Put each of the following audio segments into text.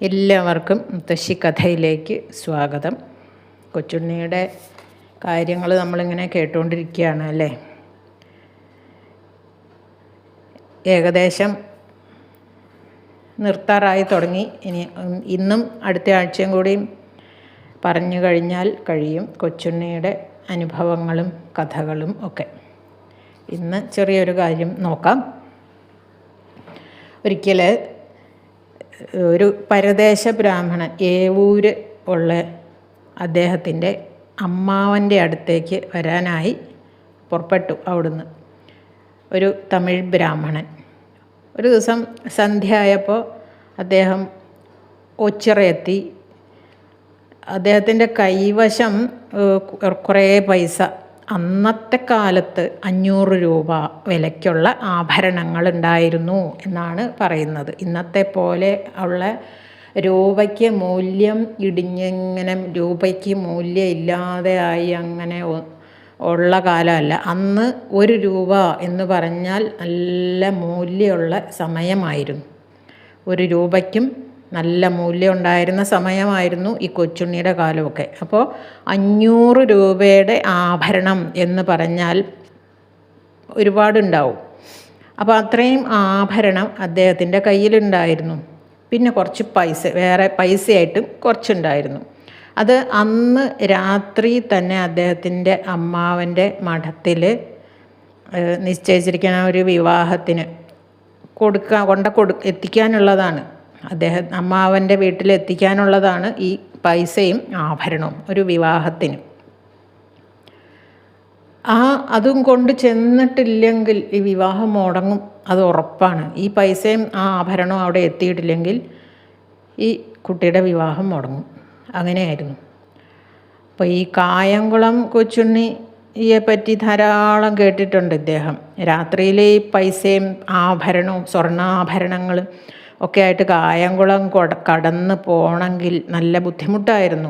എല്ലാവർക്കും മുത്തശ്ശി കഥയിലേക്ക് സ്വാഗതം. കൊച്ചുണ്ണിയുടെ കാര്യങ്ങൾ നമ്മളിങ്ങനെ കേട്ടുകൊണ്ടിരിക്കുകയാണ് അല്ലേ. ഏകദേശം നിർത്താറായി തുടങ്ങി. ഇന്നും അടുത്ത ആഴ്ചയും കൂടിയും പറഞ്ഞു കഴിഞ്ഞാൽ കഴിയും കൊച്ചുണ്ണിയുടെ അനുഭവങ്ങളും കഥകളും ഒക്കെ. ഇന്ന് ചെറിയൊരു കാര്യം നോക്കാം. ഒരിക്കൽ ഒരു പരദേശ ബ്രാഹ്മണൻ ഏവൂര് ഉള്ള അദ്ദേഹത്തിൻ്റെ അമ്മാവൻ്റെ അടുത്തേക്ക് വരാനായി പുറപ്പെട്ടു. അവിടുന്ന് ഒരു തമിഴ് ബ്രാഹ്മണൻ ഒരു ദിവസം സന്ധ്യ ആയപ്പോൾ അദ്ദേഹം ഒച്ചിറയെത്തി. അദ്ദേഹത്തിൻ്റെ കൈവശം കുറേ പൈസ, അന്നത്തെ കാലത്ത് 500 രൂപ വിലയ്ക്കുള്ള ആഭരണങ്ങൾ ഉണ്ടായിരുന്നു എന്നാണ് പറയുന്നത്. ഇന്നത്തെ പോലെ ഉള്ള രൂപയ്ക്ക് മൂല്യം ഇടിഞ്ഞിങ്ങനെ രൂപയ്ക്ക് മൂല്യം ഇല്ലാതെ ആയി അങ്ങനെ ഉള്ള കാലമല്ല. അന്ന് 1 രൂപ എന്ന് പറഞ്ഞാൽ നല്ല മൂല്യമുള്ള സമയമായിരുന്നു. 1 രൂപയ്ക്കും നല്ല മൂല്യം ഉണ്ടായിരുന്ന സമയമായിരുന്നു ഈ കൊച്ചുണ്ണിയുടെ കാലമൊക്കെ. അപ്പോൾ 500 രൂപയുടെ ആഭരണം എന്ന് പറഞ്ഞാൽ ഒരുപാടുണ്ടാവും. അപ്പോൾ അത്രയും ആഭരണം അദ്ദേഹത്തിൻ്റെ കയ്യിലുണ്ടായിരുന്നു. പിന്നെ കുറച്ച് പൈസ വേറെ പൈസയായിട്ടും കുറച്ചുണ്ടായിരുന്നു. അത് അന്ന് രാത്രി തന്നെ അദ്ദേഹത്തിൻ്റെ അമ്മാവൻ്റെ മഠത്തിൽ നിശ്ചയിച്ചിരിക്കുന്ന ഒരു വിവാഹത്തിന് എത്തിക്കാനുള്ളതാണ്. അമ്മാവൻ്റെ വീട്ടിൽ എത്തിക്കാനുള്ളതാണ് ഈ പൈസയും ആഭരണവും ഒരു വിവാഹത്തിന്. അതും കൊണ്ട് ചെന്നിട്ടില്ലെങ്കിൽ ഈ വിവാഹം മുടങ്ങും, അത് ഉറപ്പാണ്. ഈ പൈസയും ആഭരണവും അവിടെ എത്തിയിട്ടില്ലെങ്കിൽ ഈ കുട്ടിയുടെ വിവാഹം മുടങ്ങും. അങ്ങനെയായിരുന്നു. അപ്പോൾ ഈ കായംകുളം കൊച്ചുണ്ണിയെ പറ്റി ധാരാളം കേട്ടിട്ടുണ്ട് ഇദ്ദേഹം. രാത്രിയിൽ ഈ പൈസയും ആഭരണവും സ്വർണ്ണാഭരണങ്ങളും ഒക്കെ ആയിട്ട് കായംകുളം കടന്ന് പോകണമെങ്കിൽ നല്ല ബുദ്ധിമുട്ടായിരുന്നു.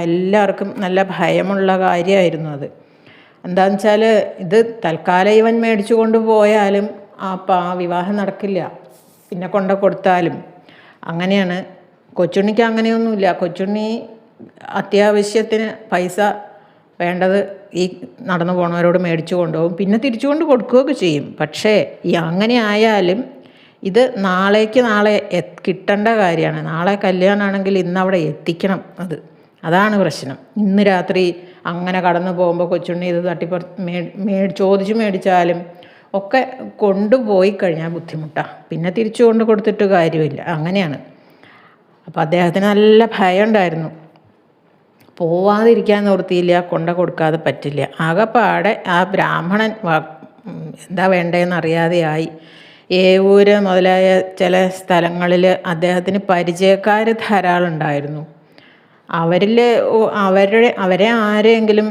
എല്ലാവർക്കും നല്ല ഭയമുള്ള കാര്യമായിരുന്നു അത്. എന്താണെന്ന് വെച്ചാൽ ഇത് തൽക്കാലം ഇവൻ മേടിച്ചു കൊണ്ട് പോയാലും ആ വിവാഹം നടക്കില്ല, പിന്നെ കൊടുത്താലും. അങ്ങനെയാണ്. കൊച്ചുണ്ണിക്ക് അങ്ങനെയൊന്നുമില്ല. കൊച്ചുണ്ണി അത്യാവശ്യത്തിന് പൈസ വേണ്ടത് ഈ നടന്നു പോണവരോട് മേടിച്ചു കൊണ്ടുപോകും, പിന്നെ തിരിച്ചു കൊണ്ട് കൊടുക്കുകയൊക്കെ ചെയ്യും. പക്ഷേ അങ്ങനെ ആയാലും ഇത് നാളെ കിട്ടേണ്ട കാര്യമാണ്. നാളെ കല്യാണമാണെങ്കിൽ ഇന്ന് അവിടെ എത്തിക്കണം. അതാണ് പ്രശ്നം. ഇന്ന് രാത്രി അങ്ങനെ കടന്നു പോകുമ്പോൾ കൊച്ചുണ്ണി ഇത് ചോദിച്ചു മേടിച്ചാലും ഒക്കെ കൊണ്ടുപോയി കഴിഞ്ഞാൽ ബുദ്ധിമുട്ടാണ്. പിന്നെ തിരിച്ചു കൊണ്ട് കൊടുത്തിട്ട് കാര്യമില്ല. അങ്ങനെയാണ്. അപ്പോൾ അദ്ദേഹത്തിന് നല്ല ഭയം ഉണ്ടായിരുന്നു. പോവാതിരിക്കാൻ നിവൃത്തിയില്ല, കൊടുക്കാതെ പറ്റില്ല. ആകെപ്പാടെ ആ ബ്രാഹ്മണൻ എന്താ വേണ്ടതെന്ന് അറിയാതെയായി. ഏവൂര് മുതലായ ചില സ്ഥലങ്ങളിൽ അദ്ദേഹത്തിന് പരിചയക്കാർ ധാരാളം ഉണ്ടായിരുന്നു. അവരെ ആരെങ്കിലും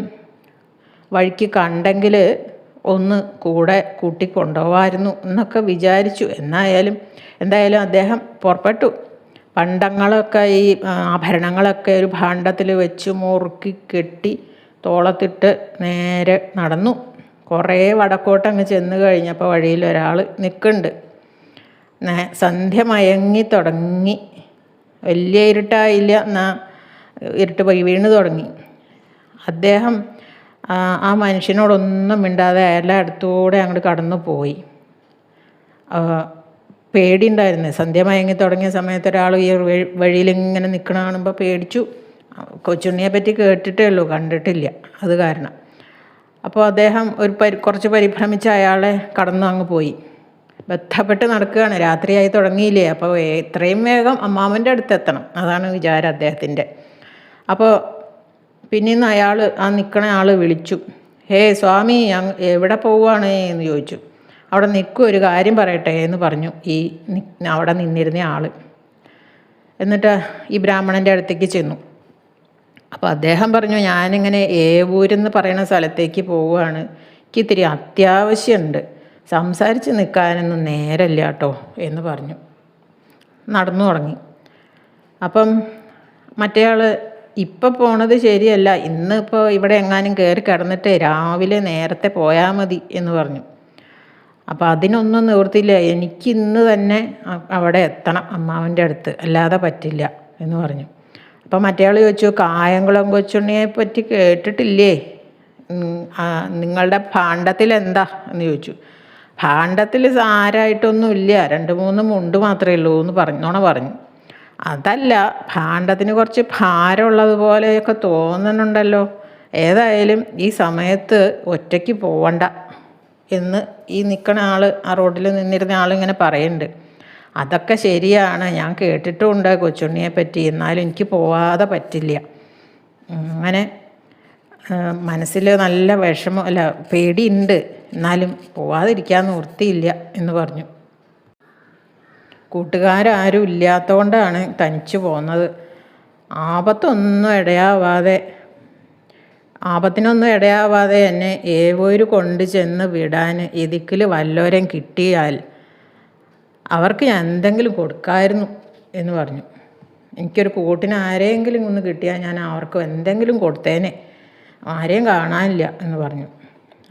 വഴിക്ക് കണ്ടെങ്കിൽ ഒന്ന് കൂടെ കൂട്ടിക്കൊണ്ടുപോകാമായിരുന്നു എന്നൊക്കെ വിചാരിച്ചു. എന്തായാലും അദ്ദേഹം പുറപ്പെട്ടു. പണ്ടങ്ങളൊക്കെ ഈ ആഭരണങ്ങളൊക്കെ ഒരു ഭാണ്ഡത്തിൽ വെച്ച് മുറുക്കി കെട്ടി തോളത്തിട്ട് നേരെ നടന്നു. കുറേ വടക്കോട്ടങ്ങ് ചെന്ന് കഴിഞ്ഞപ്പോൾ വഴിയിൽ ഒരാൾ നിൽക്കുന്നുണ്ട്. സന്ധ്യ മയങ്ങി തുടങ്ങി. വലിയ ഇരുട്ടായില്ല, എന്നാൽ ഇരുട്ട് വീണ് തുടങ്ങി. അദ്ദേഹം ആ മനുഷ്യനോടൊന്നും മിണ്ടാതെ അയാളുടെ അടുത്തൂടെ അങ്ങോട്ട് കടന്നു പോയി. പേടിയുണ്ടായിരുന്നു. സന്ധ്യ മയങ്ങി തുടങ്ങിയ സമയത്ത് ഒരാൾ ഈ വഴിയിലിങ്ങനെ നിൽക്കണ കാണുമ്പോൾ പേടിച്ചു. കൊച്ചുണ്ണിയെ പറ്റി കേട്ടിട്ടേ ഉള്ളൂ, കണ്ടിട്ടില്ല. അത് കാരണം. അപ്പോൾ അദ്ദേഹം കുറച്ച് പരിഭ്രമിച്ച് അയാളെ കടന്നു അങ്ങ് പോയി. ബന്ധപ്പെട്ട് നടക്കുകയാണ്. രാത്രിയായി തുടങ്ങിയില്ലേ, അപ്പോൾ എത്രയും വേഗം അമ്മാവൻ്റെ അടുത്ത് എത്തണം, അതാണ് വിചാരം അദ്ദേഹത്തിൻ്റെ. അപ്പോൾ പിന്നീന്ന് നിൽക്കണ ആൾ വിളിച്ചു, ഹേ സ്വാമി, എവിടെ പോവുകയാണ് എന്ന് ചോദിച്ചു. അവിടെ നിൽക്കും, ഒരു കാര്യം പറയട്ടെ എന്ന് പറഞ്ഞു അവിടെ നിന്നിരുന്ന ആൾ. എന്നിട്ട് ഈ ബ്രാഹ്മണൻ്റെ അടുത്തേക്ക് ചെന്നു. അപ്പോൾ അദ്ദേഹം പറഞ്ഞു, ഞാനിങ്ങനെ ഏവൂരെന്ന് പറയുന്ന സ്ഥലത്തേക്ക് പോവുകയാണ്, എനിക്ക് ഇത്തിരി അത്യാവശ്യമുണ്ട്, സംസാരിച്ച് നിൽക്കാനൊന്നും നേരമില്ല കേട്ടോ എന്ന് പറഞ്ഞു. നടന്നു തുടങ്ങി. അപ്പം മറ്റേയാൾ, ഇപ്പം പോണത് ശരിയല്ല, ഇന്നിപ്പോൾ ഇവിടെ എങ്ങാനും കയറി കിടന്നിട്ട് രാവിലെ നേരത്തെ പോയാൽ മതി എന്ന് പറഞ്ഞു. അപ്പോൾ അതിനൊന്നും നിവൃത്തിയില്ല, എനിക്കിന്ന് തന്നെ അവിടെ എത്തണം അമ്മാവൻ്റെ അടുത്ത്, അല്ലാതെ പറ്റില്ല എന്ന് പറഞ്ഞു. അപ്പം മറ്റേയാൾ ചോദിച്ചു, കായംകുളം കൊച്ചുണ്ണിയെ പറ്റി കേട്ടിട്ടില്ലേ? നിങ്ങളുടെ ഭാണ്ഡത്തിൽ എന്താ എന്ന് ചോദിച്ചു. ഭാണ്ഡത്തിൽ സാരമായിട്ടൊന്നുമില്ല, 2-3 മുണ്ട് മാത്രമേ ഉള്ളൂ എന്ന് പറഞ്ഞു. അതല്ല, ഭാണ്ഡത്തിന് കുറച്ച് ഭാരമുള്ളതുപോലെയൊക്കെ തോന്നുന്നുണ്ടല്ലോ. ഏതായാലും ഈ സമയത്ത് ഒറ്റയ്ക്ക് പോവണ്ട എന്ന് ഈ നിൽക്കണ ആൾ, ആ റോഡിൽ നിന്നിരുന്ന ആളിങ്ങനെ പറയുന്നുണ്ട്. അതൊക്കെ ശരിയാണ്, ഞാൻ കേട്ടിട്ടുമുണ്ട് കൊച്ചുണ്ണിയെ പറ്റി, എന്നാലും എനിക്ക് പോവാതെ പറ്റില്ല. അങ്ങനെ മനസ്സിൽ നല്ല വിഷമം, അല്ല പേടിയുണ്ട്, എന്നാലും പോവാതിരിക്കാൻ നിവൃത്തിയില്ല എന്ന് പറഞ്ഞു. കൂട്ടുകാരാരും ഇല്ലാത്തതുകൊണ്ടാണ് തനിച്ച് പോകുന്നത്. ആപത്തിനൊന്നും ഇടയാവാതെ എന്നെ ഏവോര് കൊണ്ട് ചെന്ന് വിടാൻ ഇതിക്കിൽ വല്ലോരം കിട്ടിയാൽ അവർക്ക് ഞാൻ എന്തെങ്കിലും കൊടുക്കായിരുന്നു എന്ന് പറഞ്ഞു. എനിക്കൊരു കൂട്ടിന് ആരെയെങ്കിലും ഒന്ന് കിട്ടിയാൽ ഞാൻ അവർക്ക് എന്തെങ്കിലും കൊടുത്തേനെ, ആരെയും കാണാനില്ല എന്ന് പറഞ്ഞു.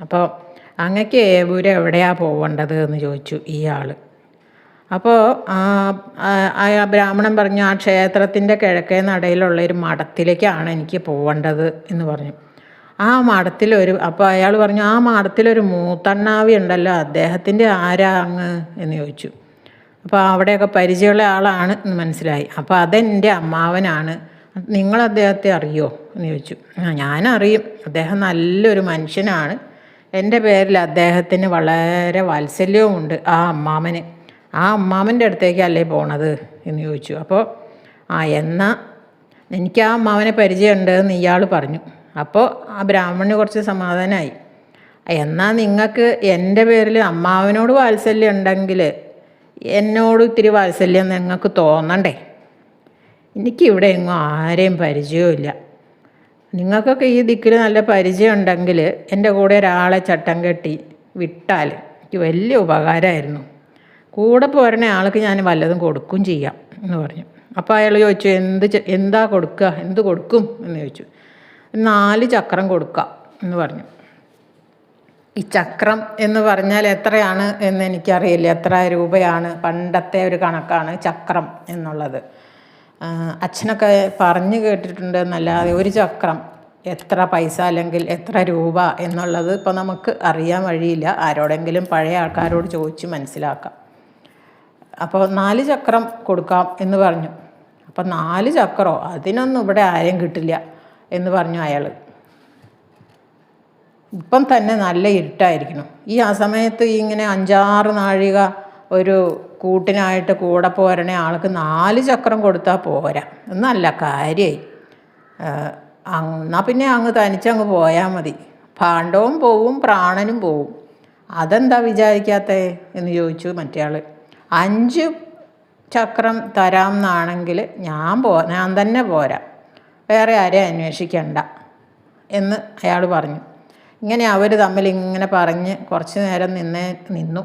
അപ്പോൾ അങ്ങക്ക് ഏവൂര് എവിടെയാണ് പോവേണ്ടത് എന്ന് ചോദിച്ചു ഈ ആൾ. അപ്പോൾ ആ ബ്രാഹ്മണൻ പറഞ്ഞു, ആ ക്ഷേത്രത്തിൻ്റെ കിഴക്കേ നടയിലുള്ളൊരു മഠത്തിലേക്കാണ് എനിക്ക് പോവേണ്ടത് എന്ന് പറഞ്ഞു. അപ്പോൾ അയാൾ പറഞ്ഞു, ആ മഠത്തിലൊരു മൂത്തണ്ണാവി ഉണ്ടല്ലോ, അദ്ദേഹത്തിൻ്റെ ആരാ അങ്ങ് എന്ന് ചോദിച്ചു. അപ്പോൾ അവിടെയൊക്കെ പരിചയമുള്ള ആളാണ് എന്ന് മനസ്സിലായി. അപ്പോൾ അതെൻ്റെ അമ്മാവനാണ്, നിങ്ങൾ അദ്ദേഹത്തെ അറിയോ എന്ന് ചോദിച്ചു. ഞാനറിയും, അദ്ദേഹം നല്ലൊരു മനുഷ്യനാണ്, എൻ്റെ പേരിൽ അദ്ദേഹത്തിന് വളരെ വാത്സല്യവുമുണ്ട് ആ അമ്മാമൻ്റെ അടുത്തേക്കല്ലേ പോണത് എന്ന് ചോദിച്ചു. അപ്പോൾ എന്നാൽ എനിക്ക് ആ അമ്മാവനെ പരിചയമുണ്ട് എന്ന് ഇയാൾ പറഞ്ഞു. അപ്പോൾ ആ ബ്രാഹ്മണന് കുറച്ച് സമാധാനമായി. എന്നാൽ നിങ്ങൾക്ക് എൻ്റെ പേരിൽ അമ്മാവനോട് വാത്സല്യം ഉണ്ടെങ്കിൽ എന്നോട് ഇത്തിരി വാത്സല്യം നിങ്ങൾക്ക് തോന്നണ്ടേ? എനിക്കിവിടെ എങ്ങും ആരെയും പരിചയമില്ല. നിങ്ങൾക്കൊക്കെ ഈ ദിക്കിൽ നല്ല പരിചയം ഉണ്ടെങ്കിൽ എൻ്റെ കൂടെ ഒരാളെ ചട്ടം കെട്ടി വിട്ടാൽ എനിക്ക് വലിയ ഉപകാരമായിരുന്നു. കൂടെ പോരണ ആൾക്ക് ഞാൻ വല്ലതും കൊടുക്കും ചെയ്യാം എന്ന് പറഞ്ഞു. അപ്പോൾ അയാൾ ചോദിച്ചു, എന്താ കൊടുക്കുക, എന്ത് കൊടുക്കും എന്ന് ചോദിച്ചു. 4 ചക്രം കൊടുക്കാം എന്ന് പറഞ്ഞു. ഈ ചക്രം എന്ന് പറഞ്ഞാൽ എത്രയാണ് എന്ന് എനിക്കറിയില്ല, എത്ര രൂപയാണ്, പണ്ടത്തെ ഒരു കണക്കാണ് ചക്രം എന്നുള്ളത്. അച്ഛനൊക്കെ പറഞ്ഞു കേട്ടിട്ടുണ്ട് എന്നല്ലാതെ ഒരു ചക്രം എത്ര പൈസ അല്ലെങ്കിൽ എത്ര രൂപ എന്നുള്ളത് ഇപ്പോൾ നമുക്ക് അറിയാൻ വഴിയില്ല. ആരോടെങ്കിലും പഴയ ആൾക്കാരോട് ചോദിച്ച് മനസ്സിലാക്കാം. അപ്പോൾ 4 ചക്രം കൊടുക്കാം എന്ന് പറഞ്ഞു. അപ്പോൾ 4 ചക്രമോ, അതിനൊന്നും ഇവിടെ ആരെയും കിട്ടില്ല എന്ന് പറഞ്ഞു അയാൾ. ഇപ്പം തന്നെ നല്ല ഇരുട്ടായിരിക്കണം. ആ സമയത്ത് ഇങ്ങനെ 5-6 നാഴിക ഒരു കൂട്ടിനായിട്ട് കൂടെ പോരണ ആൾക്ക് 4 ചക്രം കൊടുത്താൽ പോരാ, നല്ല കാര്യമായി. എന്നാൽ പിന്നെ അങ്ങ് തനിച്ചങ്ങ് പോയാൽ മതി, ഭാണ്ഡവും പോവും പ്രാണനും പോവും. അതെന്താ വിചാരിക്കാത്തേ എന്ന് ചോദിച്ചു മറ്റേ ആൾ. 5 ചക്രം തരാം എന്നാണെങ്കിൽ ഞാൻ തന്നെ പോരാ, വേറെ ആരെയും അന്വേഷിക്കണ്ട എന്ന് അയാൾ പറഞ്ഞു. ഇങ്ങനെ അവർ തമ്മിൽ ഇങ്ങനെ പറഞ്ഞ് കുറച്ച് നേരം നിന്നു.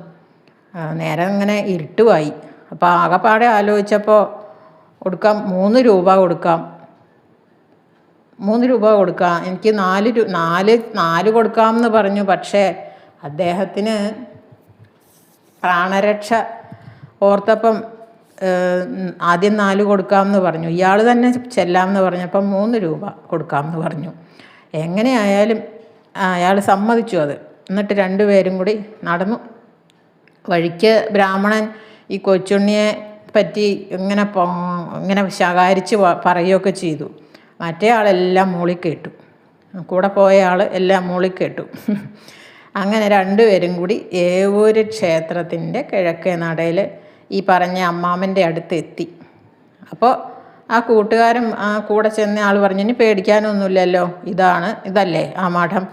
നേരം ഇങ്ങനെ ഇരുട്ടുമായി. അപ്പോൾ ആകെപ്പാടെ ആലോചിച്ചപ്പോൾ 3 രൂപ കൊടുക്കാം, എനിക്ക് 4 കൊടുക്കാമെന്ന് പറഞ്ഞു. പക്ഷേ അദ്ദേഹത്തിന് പ്രാണരക്ഷ ഓർത്തപ്പം ആദ്യം 4 കൊടുക്കാമെന്ന് പറഞ്ഞു. ഇയാൾ തന്നെ ചെല്ലാമെന്ന് പറഞ്ഞപ്പം 3 രൂപ കൊടുക്കാമെന്ന് പറഞ്ഞു. എങ്ങനെയായാലും അയാൾ സമ്മതിച്ചു അത്. എന്നിട്ട് 2 പേരും കൂടി നടന്നു. വഴിക്ക് ബ്രാഹ്മണൻ ഈ കൊച്ചുണ്ണിയെ പറ്റി ഇങ്ങനെ ശകാരിച്ച് പറയുകയൊക്കെ ചെയ്തു. മറ്റേ ആളെല്ലാം മൂളിക്കേട്ടു, കൂടെ പോയ ആൾ എല്ലാം മൂളിക്കേട്ടു. അങ്ങനെ 2 പേരും കൂടി ഏവൂര് ക്ഷേത്രത്തിൻ്റെ കിഴക്കേ നടയിൽ ഈ പറഞ്ഞ അമ്മാമൻ്റെ അടുത്ത് എത്തി. അപ്പോൾ ആ കൂട്ടുകാരൻ കൂടെ ചെന്ന ആൾ പറഞ്ഞു, ഇനി പേടിക്കാനൊന്നുമില്ലല്ലോ, ഇതല്ലേ ആ മഠം,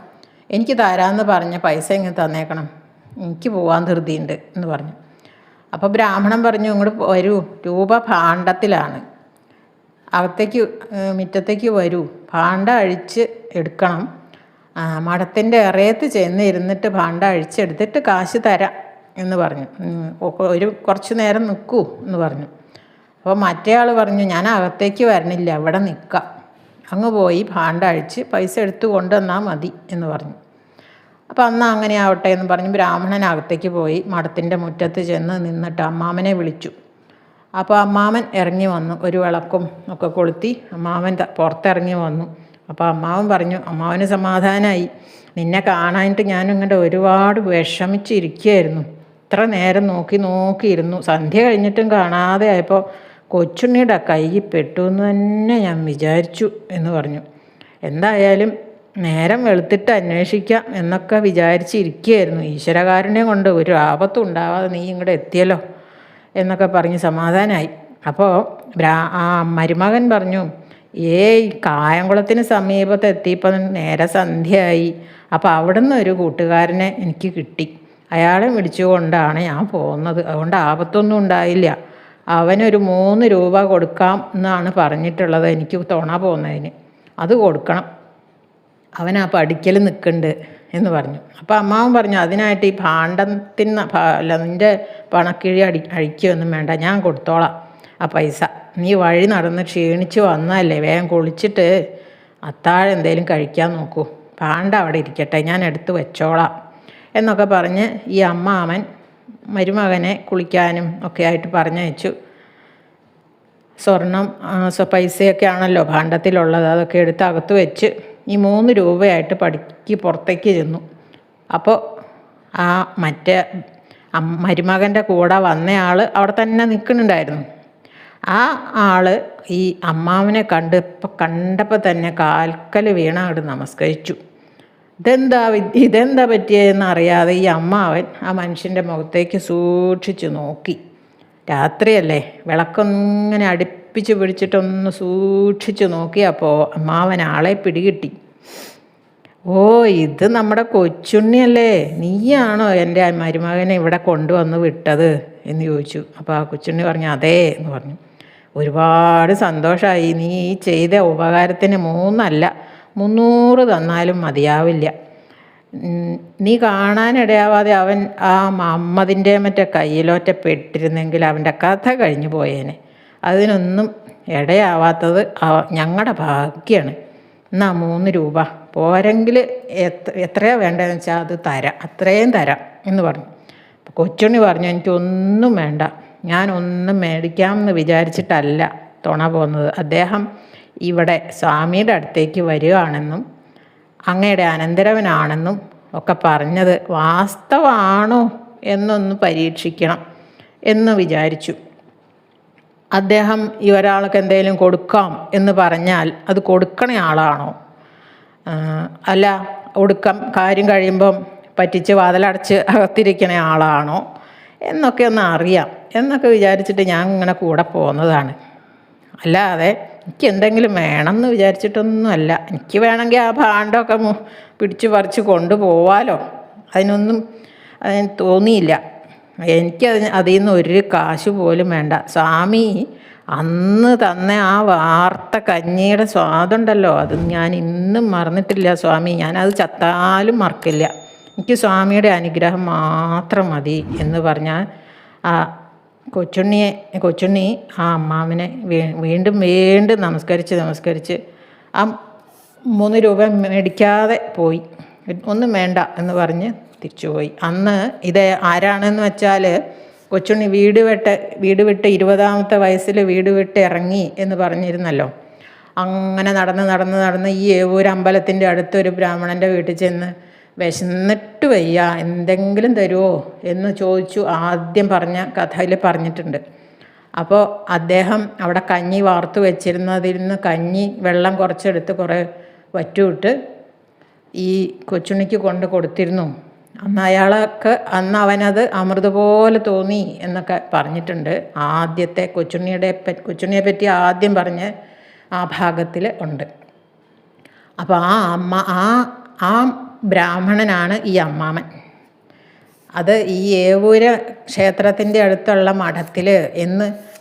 എനിക്ക് തരാമെന്ന് പറഞ്ഞ പൈസ ഇങ്ങ് തന്നേക്കണം, എനിക്ക് പോകാൻ ധൃതിയുണ്ട് എന്ന് പറഞ്ഞു. അപ്പോൾ ബ്രാഹ്മണൻ പറഞ്ഞു, ഇങ്ങോട്ട് വരൂ, രൂപ ഭാണ്ഡത്തിലാണ്, മുറ്റത്തേക്ക് വരൂ, ഭാണ്ഡം അഴിച്ച് എടുക്കണം, മഠത്തിൻ്റെ ഇറയത്ത് ചെന്ന് ഇരുന്നിട്ട് ഭാണ്ഡം അഴിച്ചെടുത്തിട്ട് കാശ് തരാം എന്ന് പറഞ്ഞു. കുറച്ച് നേരം നിൽക്കൂ എന്ന് പറഞ്ഞു. അപ്പോൾ മറ്റേ ആൾ പറഞ്ഞു, ഞാൻ അകത്തേക്ക് വരണില്ല, ഇവിടെ നിൽക്കാം, അങ്ങ് പോയി ഭാണ്ഡം അഴിച്ച് പൈസ എടുത്ത് കൊണ്ടുവന്നാൽ മതി എന്ന് പറഞ്ഞു. അപ്പോൾ അന്ന് അങ്ങനെ ആവട്ടെ എന്ന് പറഞ്ഞ് ബ്രാഹ്മണൻ അകത്തേക്ക് പോയി മഠത്തിൻ്റെ മുറ്റത്ത് ചെന്ന് നിന്നിട്ട് അമ്മാമനെ വിളിച്ചു. അപ്പോൾ അമ്മാവൻ ഇറങ്ങി വന്നു, ഒരു വിളക്കും ഒക്കെ കൊളുത്തി അമ്മാവൻ പുറത്തിറങ്ങി വന്നു. അപ്പോൾ അമ്മാവൻ പറഞ്ഞു, അമ്മാവന് സമാധാനമായി, നിന്നെ കാണാനായിട്ട് ഞാനിങ്ങോട്ട് ഒരുപാട് വിഷമിച്ചിരിക്കുകയായിരുന്നു. ഇത്ര നേരം നോക്കിയിരുന്നു, സന്ധ്യ കഴിഞ്ഞിട്ടും കാണാതെ ആയപ്പോൾ കൊച്ചുണ്ണിയുടെ കയ്യിൽ പെട്ടു എന്ന് തന്നെ ഞാൻ വിചാരിച്ചു എന്ന് പറഞ്ഞു. എന്തായാലും നേരം വെളുത്തിട്ട് അന്വേഷിക്കാം എന്നൊക്കെ വിചാരിച്ചിരിക്കുകയായിരുന്നു. ഈശ്വരകാരുണ്യം കൊണ്ട് ഒരു ആപത്തും ഉണ്ടാവാതെ നീ ഇങ്ങോട്ട് എത്തിയല്ലോ എന്നൊക്കെ പറഞ്ഞ് സമാധാനമായി. അപ്പോൾ ആ മരുമകൻ പറഞ്ഞു, കായംകുളത്തിന് സമീപത്ത് എത്തിയപ്പോൾ നേരെ സന്ധ്യയായി. അപ്പോൾ അവിടുന്ന് ഒരു കൂട്ടുകാരനെ എനിക്ക് കിട്ടി, അയാളെ വിളിച്ചുകൊണ്ടാണ് ഞാൻ പോകുന്നത്, അതുകൊണ്ട് ആപത്തൊന്നും ഉണ്ടായില്ല. അവനൊരു 3 രൂപ കൊടുക്കാം എന്നാണ് പറഞ്ഞിട്ടുള്ളത്, എനിക്ക് തുണ പോകുന്നതിന്, അത് കൊടുക്കണം, അവൻ ആ പഠിക്കൽ നിൽക്കുന്നുണ്ട് എന്ന് പറഞ്ഞു. അപ്പോൾ അമ്മാവൻ പറഞ്ഞു, അതിനായിട്ട് ഈ ഭാണ്ഡത്തിന് നിൻ്റെ പണക്കിഴി അഴിക്കുകയൊന്നും വേണ്ട, ഞാൻ കൊടുത്തോളാം ആ പൈസ. നീ വഴി നടന്ന് ക്ഷീണിച്ച് വന്നതല്ലേ, വേഗം കുളിച്ചിട്ട് അത്താഴം എന്തേലും കഴിക്കാൻ നോക്കൂ, ഭാണ്ഡം അവിടെ ഇരിക്കട്ടെ, ഞാൻ എടുത്ത് വെച്ചോളാം എന്നൊക്കെ പറഞ്ഞ് ഈ അമ്മാവൻ മരുമകനെ കുളിക്കാനും ഒക്കെ ആയിട്ട് പറഞ്ഞയച്ചു. സ്വർണം പൈസയൊക്കെ ആണല്ലോ ഭാണ്ഡത്തിലുള്ളത്, അതൊക്കെ എടുത്ത് അകത്ത് വെച്ച് ഈ 3 രൂപയായിട്ട് പടിക്ക് പുറത്തേക്ക് ചെന്നു. അപ്പോൾ ആ മറ്റേ മരുമകൻ്റെ കൂടെ വന്നയാൾ അവിടെ തന്നെ നിൽക്കുന്നുണ്ടായിരുന്നു. ആ ആൾ ഈ അമ്മാവനെ കണ്ടപ്പോൾ തന്നെ കാൽക്കൽ വീണ അവിടെ നമസ്കരിച്ചു. ഇതെന്താ പറ്റിയതെന്ന് അറിയാതെ ഈ അമ്മാവൻ ആ മനുഷ്യൻ്റെ മുഖത്തേക്ക് സൂക്ഷിച്ചു നോക്കി. രാത്രിയല്ലേ, വിളക്കൊന്നിങ്ങനെ അടുപ്പിച്ച് പിടിച്ചിട്ടൊന്ന് സൂക്ഷിച്ചു നോക്കിയപ്പോൾ അമ്മാവൻ ആളെ പിടികിട്ടി. ഇത് നമ്മുടെ കൊച്ചുണ്ണിയല്ലേ, നീയാണോ എൻ്റെ മരുമകനെ ഇവിടെ കൊണ്ടുവന്ന് വിട്ടത് എന്ന് ചോദിച്ചു. അപ്പോൾ ആ കൊച്ചുണ്ണി പറഞ്ഞു, അതേ എന്ന് പറഞ്ഞു. ഒരുപാട് സന്തോഷമായി, നീ ചെയ്ത ഉപകാരത്തിന് 3 അല്ല 300 തന്നാലും മതിയാവില്ല. നീ കാണാനിടയാവാതെ അവൻ ആ മമ്മതിൻ്റെ മറ്റേ കയ്യിലോറ്റ പെട്ടിരുന്നെങ്കിൽ അവൻ്റെ കഥ കഴിഞ്ഞു പോയേനെ. അതിനൊന്നും ഇടയാവാത്തത് ഞങ്ങളുടെ ഭാഗ്യമാണ്. എന്നാ 3 രൂപ പോരെങ്കിൽ എത്രയാണ് വേണ്ടതെന്ന് വെച്ചാൽ അത് തരാം, അത്രയും തരാം എന്ന് പറഞ്ഞു. അപ്പോൾ കൊച്ചുണ്ണി പറഞ്ഞു, എനിക്കൊന്നും വേണ്ട, ഞാനൊന്നും മേടിക്കാമെന്ന് വിചാരിച്ചിട്ടല്ല തുണ പോകുന്നത്. അദ്ദേഹം ഇവിടെ സ്വാമിയുടെ അടുത്തേക്ക് വരികയാണെന്നും അങ്ങയുടെ അനന്തരവനാണെന്നും ഒക്കെ പറഞ്ഞത് വാസ്തവമാണോ എന്നൊന്ന് പരീക്ഷിക്കണം എന്ന് വിചാരിച്ചു. അദ്ദേഹം ഒരാൾക്ക് എന്തെങ്കിലും കൊടുക്കാം എന്ന് പറഞ്ഞാൽ അത് കൊടുക്കണ ആളാണോ, അല്ല കാര്യം കഴിയുമ്പം പറ്റിച്ച് വാതിലടച്ച് അകത്തിരിക്കണ ആളാണോ എന്നൊക്കെ ഒന്ന് അറിയാം എന്നൊക്കെ വിചാരിച്ചിട്ട് ഞാൻ ഇങ്ങനെ കൂടെ പോകുന്നതാണ്. അല്ലാതെ എനിക്ക് എന്തെങ്കിലും വേണമെന്ന് വിചാരിച്ചിട്ടൊന്നുമല്ല. എനിക്ക് വേണമെങ്കിൽ ആ ഭാണ്ഡമൊക്കെ പിടിച്ച് പറിച്ച് കൊണ്ടുപോവാലോ, അതിന് തോന്നിയില്ല. അതിൽ നിന്ന് ഒരു കാശ് പോലും വേണ്ട. സ്വാമി അന്ന് തന്ന ആ വാർത്ത കഞ്ഞിയുടെ സ്വാദുണ്ടല്ലോ, അത് ഞാൻ ഇന്നും മറന്നിട്ടില്ല സ്വാമി, ഞാനത് ചത്താലും മറക്കില്ല. എനിക്ക് സ്വാമിയുടെ അനുഗ്രഹം മാത്രം മതി എന്ന് പറഞ്ഞാൽ ആ കൊച്ചുണ്ണി ആ അമ്മാവനെ വീണ്ടും നമസ്കരിച്ച് ആ 3 രൂപ മേടിക്കാതെ പോയി. ഒന്നും വേണ്ട എന്ന് പറഞ്ഞ് തിരിച്ചുപോയി. അന്ന് ഇത് ആരാണെന്ന് വെച്ചാൽ കൊച്ചുണ്ണി വീട് വിട്ട് 20ാമത്തെ വയസ്സിൽ വീട് വിട്ട് ഇറങ്ങി എന്ന് പറഞ്ഞിരുന്നല്ലോ. അങ്ങനെ നടന്ന് ഈ ഏവൂർ അമ്പലത്തിൻ്റെ അടുത്തൊരു ബ്രാഹ്മണൻ്റെ വീട്ടിൽ ചെന്ന് വിശന്നിട്ട് വയ്യ, എന്തെങ്കിലും തരുമോ എന്ന് ചോദിച്ചു. ആദ്യം പറഞ്ഞ കഥയിൽ പറഞ്ഞിട്ടുണ്ട്. അപ്പോൾ അദ്ദേഹം അവിടെ കഞ്ഞി വാർത്തു വെച്ചിരുന്നതിൽ നിന്ന് വെള്ളം കുറച്ചെടുത്ത് കുറേ വറ്റുവിട്ട് ഈ കൊച്ചുണ്ണിക്ക് കൊണ്ട് കൊടുത്തിരുന്നു. അന്ന് അവനത് അമൃത് പോലെ തോന്നി എന്നൊക്കെ പറഞ്ഞിട്ടുണ്ട്. ആദ്യത്തെ കൊച്ചുണ്ണിയെ പറ്റി ആദ്യം പറഞ്ഞ ആ ഭാഗത്തിൽ ഉണ്ട്. അപ്പോൾ ആ ബ്രാഹ്മണനാണ് ഈ അമ്മാവൻ. അത് ഈ ഏവൂര് ക്ഷേത്രത്തിൻ്റെ അടുത്തുള്ള മഠത്തിൽ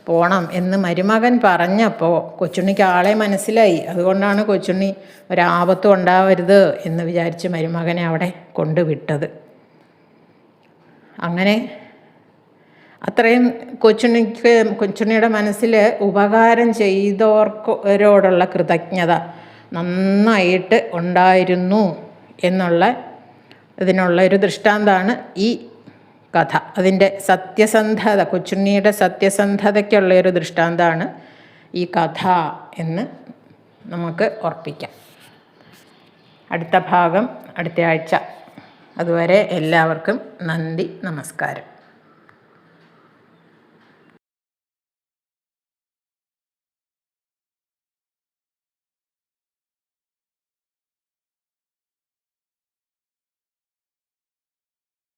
പോകണം എന്ന് മരുമകൻ പറഞ്ഞപ്പോൾ കൊച്ചുണ്ണിക്ക് ആളെ മനസ്സിലായി. അതുകൊണ്ടാണ് കൊച്ചുണ്ണി ഒരാപത്തും ഉണ്ടാവരുത് എന്ന് വിചാരിച്ച് മരുമകനെ അവിടെ കൊണ്ടുവിട്ടത്. അങ്ങനെ അത്രയും കൊച്ചുണ്ണിയുടെ മനസ്സിൽ ഉപകാരം ചെയ്തവരോടുള്ള കൃതജ്ഞത നന്നായിട്ട് ഉണ്ടായിരുന്നു ഇതിനുള്ള ഒരു ദൃഷ്ടാന്തമാണ് ഈ കഥ. അതിൻ്റെ സത്യസന്ധത, കൊച്ചുണ്ണിയുടെ സത്യസന്ധതയ്ക്കുള്ളൊരു ദൃഷ്ടാന്തമാണ് ഈ കഥ എന്ന് നമുക്ക് ഉറപ്പിക്കാം. അടുത്ത ഭാഗം അടുത്ത ആഴ്ച. അതുവരെ എല്ലാവർക്കും നന്ദി, നമസ്കാരം.